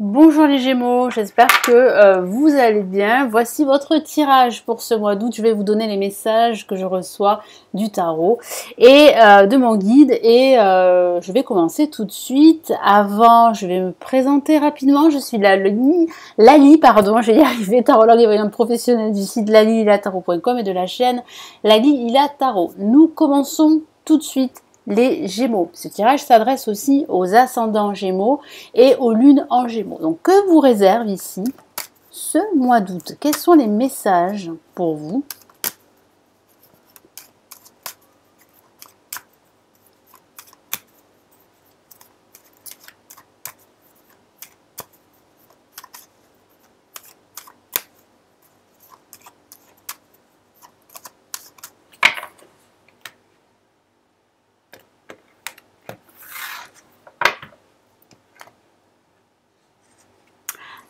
Bonjour les Gémeaux, j'espère que vous allez bien. Voici votre tirage pour ce mois d'août. Je vais vous donner les messages que je reçois du tarot et de mon guide. Et je vais commencer tout de suite. Avant, je vais me présenter rapidement. Je suis Lali, pardon, je vais y arriver, tarologue et voyante professionnelle du site lalililatatarot.com et de la chaîne Lali Lila Tarot. Nous commençons tout de suite. Les Gémeaux. Ce tirage s'adresse aussi aux ascendants Gémeaux et aux lunes en Gémeaux. Donc, que vous réserve ici ce mois d'août? Quels sont les messages pour vous?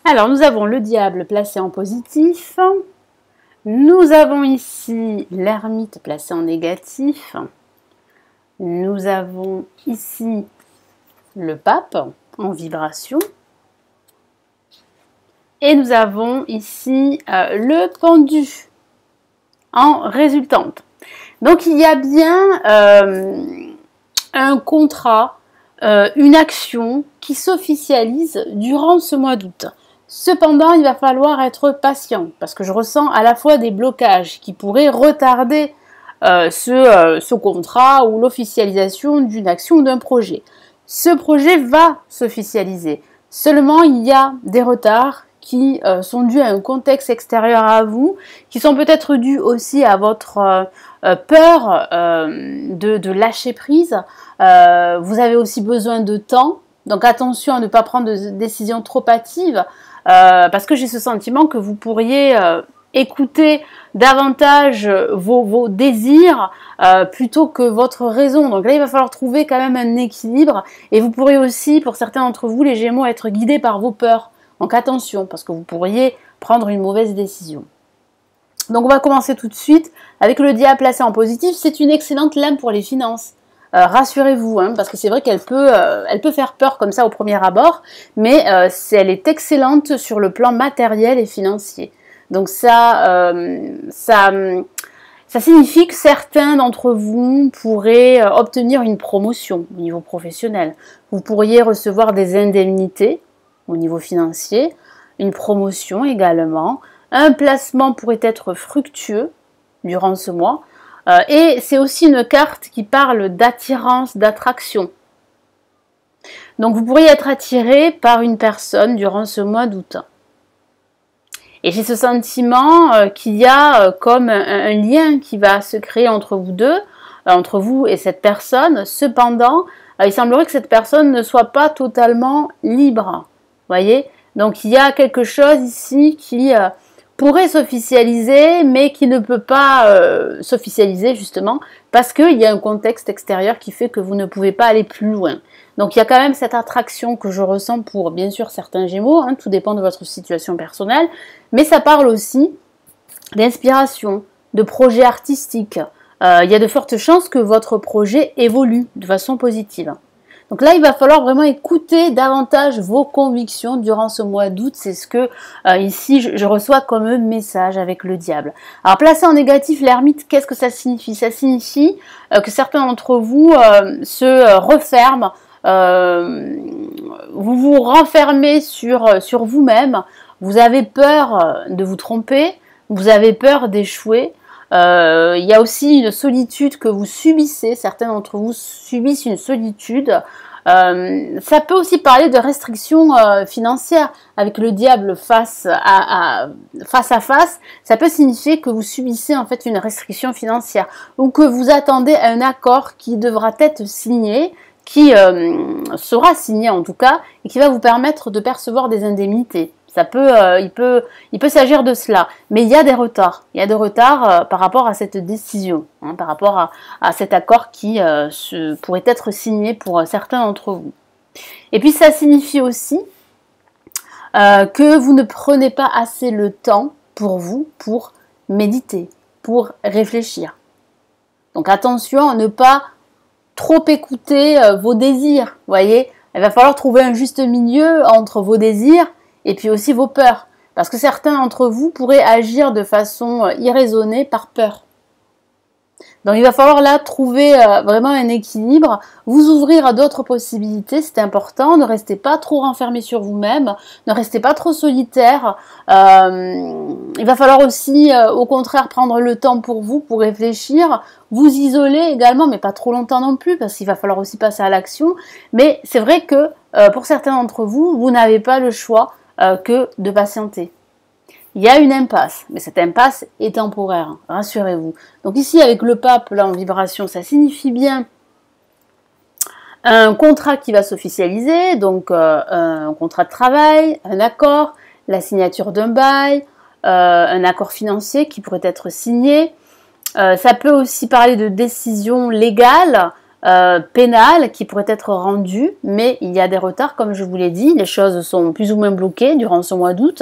Alors, nous avons le diable placé en positif. Nous avons ici l'ermite placé en négatif. Nous avons ici le pape en vibration. Et nous avons ici le pendu en résultante. Donc, il y a bien un contrat, une action qui s'officialise durant ce mois d'août. Cependant, il va falloir être patient parce que je ressens à la fois des blocages qui pourraient retarder ce contrat ou l'officialisation d'une action ou d'un projet. Ce projet va s'officialiser. Seulement, il y a des retards qui sont dus à un contexte extérieur à vous, qui sont peut-être dus aussi à votre peur de lâcher prise. Vous avez aussi besoin de temps, donc attention à ne pas prendre de décisions trop hâtives. Parce que j'ai ce sentiment que vous pourriez écouter davantage vos désirs plutôt que votre raison. Donc là, il va falloir trouver quand même un équilibre. Et vous pourrez aussi, pour certains d'entre vous, les Gémeaux, être guidés par vos peurs. Donc attention, parce que vous pourriez prendre une mauvaise décision. Donc on va commencer tout de suite avec le diable placé en positif. C'est une excellente lame pour les finances. Rassurez-vous, hein, parce que c'est vrai qu'elle peut faire peur comme ça au premier abord, mais elle est excellente sur le plan matériel et financier. Donc ça signifie que certains d'entre vous pourraient obtenir une promotion au niveau professionnel. Vous pourriez recevoir des indemnités au niveau financier, une promotion également. Un placement pourrait être fructueux durant ce mois. Et c'est aussi une carte qui parle d'attirance, d'attraction. Donc vous pourriez être attiré par une personne durant ce mois d'août. Et j'ai ce sentiment qu'il y a comme un lien qui va se créer entre vous deux, entre vous et cette personne. Cependant, il semblerait que cette personne ne soit pas totalement libre. Voyez? Donc il y a quelque chose ici qui pourrait s'officialiser, mais qui ne peut pas s'officialiser justement parce qu'il y a un contexte extérieur qui fait que vous ne pouvez pas aller plus loin. Donc il y a quand même cette attraction que je ressens pour bien sûr certains Gémeaux, hein, tout dépend de votre situation personnelle, mais ça parle aussi d'inspiration, de projets artistiques. Il y a de fortes chances que votre projet évolue de façon positive. Donc là, il va falloir vraiment écouter davantage vos convictions durant ce mois d'août. C'est ce que ici, je reçois comme message avec le diable. Alors, placé en négatif, l'ermite, qu'est-ce que ça signifie? Ça signifie que certains d'entre vous se referment, vous vous renfermez sur vous-même, vous avez peur de vous tromper, vous avez peur d'échouer. Il y a aussi une solitude que vous subissez, certains d'entre vous subissent une solitude. Ça peut aussi parler de restrictions financières avec le diable face à face. Ça peut signifier que vous subissez en fait une restriction financière ou que vous attendez un accord qui devra être signé, qui sera signé en tout cas et qui va vous permettre de percevoir des indemnités. Ça peut, il peut s'agir de cela, mais il y a des retards. Il y a des retards par rapport à cette décision, hein, par rapport à cet accord qui pourrait être signé pour certains d'entre vous. Et puis ça signifie aussi que vous ne prenez pas assez le temps pour vous, pour méditer, pour réfléchir. Donc attention à ne pas trop écouter vos désirs, voyez. Il va falloir trouver un juste milieu entre vos désirs et puis aussi vos peurs. Parce que certains d'entre vous pourraient agir de façon irraisonnée par peur. Donc il va falloir là trouver vraiment un équilibre, vous ouvrir à d'autres possibilités, c'est important, ne restez pas trop renfermé sur vous-même, ne restez pas trop solitaire. Il va falloir aussi au contraire prendre le temps pour vous, pour réfléchir, vous isoler également, mais pas trop longtemps non plus, parce qu'il va falloir aussi passer à l'action. Mais c'est vrai que pour certains d'entre vous, vous n'avez pas le choix que de patienter. Il y a une impasse, mais cette impasse est temporaire, rassurez-vous. Donc ici, avec le pape, là en vibration, ça signifie bien un contrat qui va s'officialiser, donc un contrat de travail, un accord, la signature d'un bail, un accord financier qui pourrait être signé. Ça peut aussi parler de décisions légales, pénales qui pourraient être rendues, mais il y a des retards comme je vous l'ai dit, les choses sont plus ou moins bloquées durant ce mois d'août.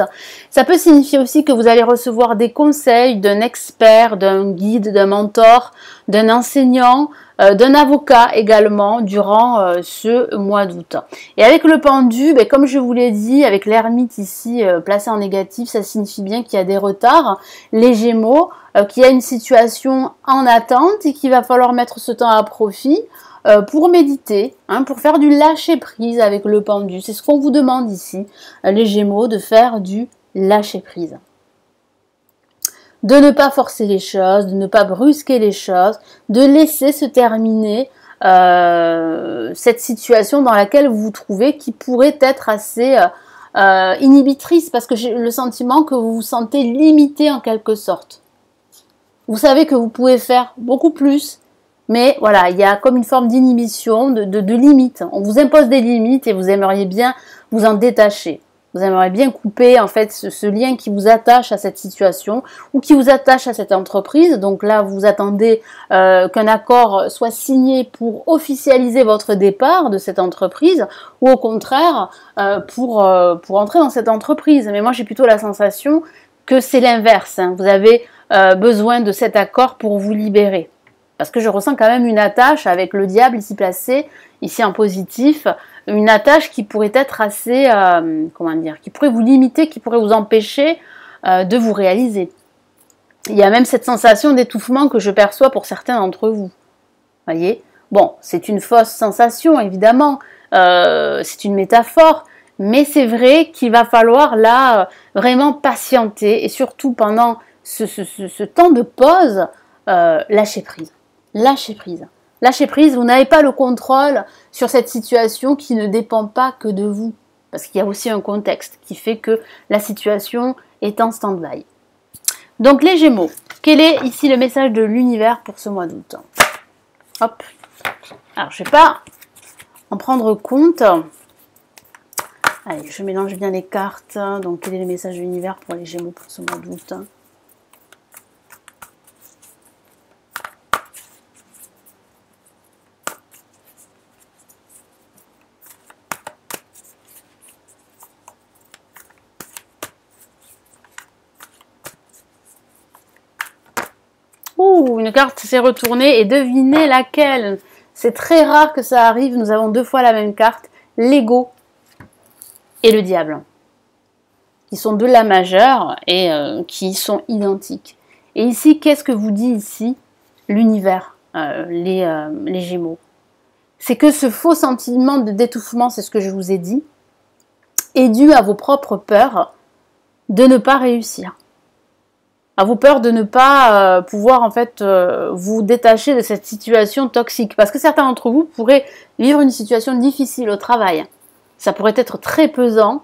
Ça peut signifier aussi que vous allez recevoir des conseils d'un expert, d'un guide, d'un mentor, d'un enseignant, d'un avocat également durant ce mois d'août. Et avec le pendu, comme je vous l'ai dit, avec l'ermite ici placé en négatif, ça signifie bien qu'il y a des retards. Les Gémeaux, qu'il y a une situation en attente et qu'il va falloir mettre ce temps à profit pour méditer, pour faire du lâcher-prise avec le pendu. C'est ce qu'on vous demande ici, les Gémeaux, de faire du lâcher-prise. De ne pas forcer les choses, de ne pas brusquer les choses, de laisser se terminer cette situation dans laquelle vous vous trouvez qui pourrait être assez inhibitrice parce que j'ai le sentiment que vous vous sentez limité en quelque sorte. Vous savez que vous pouvez faire beaucoup plus, mais voilà, il y a comme une forme d'inhibition, de limite. On vous impose des limites et vous aimeriez bien vous en détacher. Vous aimeriez bien couper en fait ce lien qui vous attache à cette situation ou qui vous attache à cette entreprise. Donc là, vous attendez qu'un accord soit signé pour officialiser votre départ de cette entreprise ou au contraire pour entrer dans cette entreprise. Mais moi, j'ai plutôt la sensation que c'est l'inverse. Vous avez besoin de cet accord pour vous libérer. Parce que je ressens quand même une attache avec le diable ici placé, ici en positif, une attache qui pourrait être assez, qui pourrait vous limiter, qui pourrait vous empêcher de vous réaliser. Il y a même cette sensation d'étouffement que je perçois pour certains d'entre vous. Voyez ? Bon, c'est une fausse sensation, évidemment, c'est une métaphore, mais c'est vrai qu'il va falloir là vraiment patienter et surtout pendant ce temps de pause, lâcher prise. Lâcher prise. Lâcher prise, vous n'avez pas le contrôle sur cette situation qui ne dépend pas que de vous. Parce qu'il y a aussi un contexte qui fait que la situation est en stand-by. Donc les Gémeaux, quel est ici le message de l'univers pour ce mois d'août? Hop. Alors je ne vais pas en prendre compte. Allez, je mélange bien les cartes. Donc quel est le message de l'univers pour les Gémeaux pour ce mois d'août? Ouh, une carte s'est retournée et devinez laquelle. C'est très rare que ça arrive, nous avons deux fois la même carte, l'ego et le diable. Qui sont deux la majeure et qui sont identiques. Et ici, qu'est-ce que vous dit ici l'univers, les Gémeaux? C'est que ce faux sentiment d'étouffement, c'est ce que je vous ai dit, est dû à vos propres peurs de ne pas réussir. À vos peurs de ne pas pouvoir en fait vous détacher de cette situation toxique. Parce que certains d'entre vous pourraient vivre une situation difficile au travail. Ça pourrait être très pesant,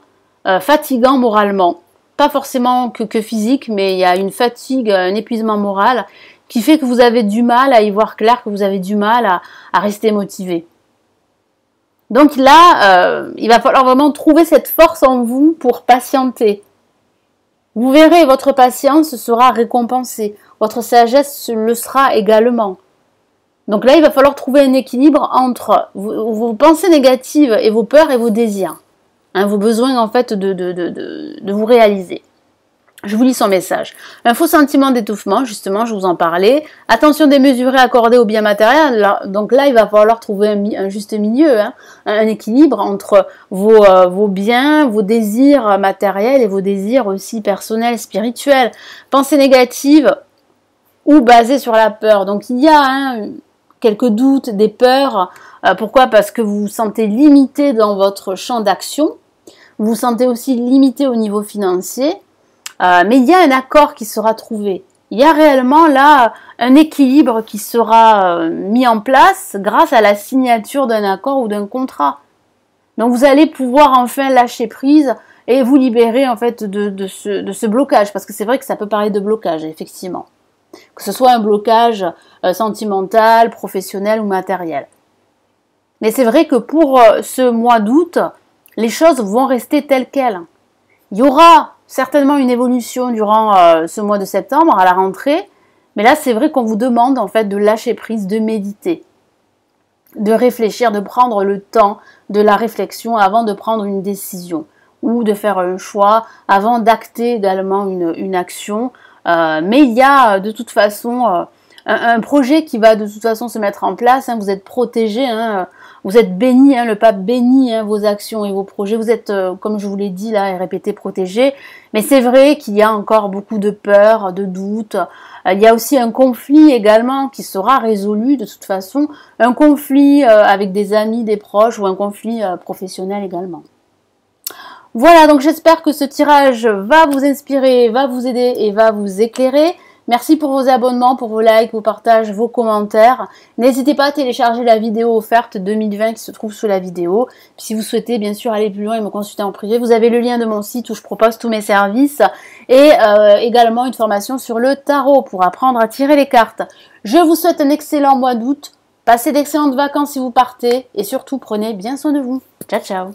fatigant moralement. Pas forcément que physique, mais il y a une fatigue, un épuisement moral qui fait que vous avez du mal à y voir clair, que vous avez du mal à rester motivé. Donc là, il va falloir vraiment trouver cette force en vous pour patienter. Vous verrez, votre patience sera récompensée. Votre sagesse le sera également. Donc là, il va falloir trouver un équilibre entre vos pensées négatives et vos peurs et vos désirs. Vos besoins, en fait, de vous réaliser. Je vous lis son message. Un faux sentiment d'étouffement, justement, je vous en parlais. Attention démesurée accordée aux biens matériels. Donc là, il va falloir trouver un juste milieu, hein, un équilibre entre vos biens, vos désirs matériels et vos désirs aussi personnels, spirituels. Pensée négative ou basée sur la peur. Donc il y a quelques doutes, des peurs. Pourquoi? Parce que vous vous sentez limité dans votre champ d'action. Vous vous sentez aussi limité au niveau financier. Mais il y a un accord qui sera trouvé. Il y a réellement là un équilibre qui sera mis en place grâce à la signature d'un accord ou d'un contrat. Donc vous allez pouvoir enfin lâcher prise et vous libérer en fait de ce blocage, parce que c'est vrai que ça peut parler de blocage, effectivement. Que ce soit un blocage sentimental, professionnel ou matériel. Mais c'est vrai que pour ce mois d'août, les choses vont rester telles quelles. Il y aura certainement une évolution durant ce mois de septembre, à la rentrée, mais là c'est vrai qu'on vous demande en fait de lâcher prise, de méditer, de réfléchir, de prendre le temps de la réflexion avant de prendre une décision, ou de faire un choix avant d'acter également une action, mais il y a de toute façon un projet qui va de toute façon se mettre en place, vous êtes protégé, vous êtes béni, le pape bénit vos actions et vos projets, vous êtes, comme je vous l'ai dit là et répété, protégé, mais c'est vrai qu'il y a encore beaucoup de peur, de doute, il y a aussi un conflit également qui sera résolu de toute façon, un conflit avec des amis, des proches ou un conflit professionnel également. Voilà, donc j'espère que ce tirage va vous inspirer, va vous aider et va vous éclairer. Merci pour vos abonnements, pour vos likes, vos partages, vos commentaires. N'hésitez pas à télécharger la vidéo offerte 2020 qui se trouve sous la vidéo. Puis si vous souhaitez bien sûr aller plus loin et me consulter en privé, vous avez le lien de mon site où je propose tous mes services et également une formation sur le tarot pour apprendre à tirer les cartes. Je vous souhaite un excellent mois d'août. Passez d'excellentes vacances si vous partez et surtout prenez bien soin de vous. Ciao ciao.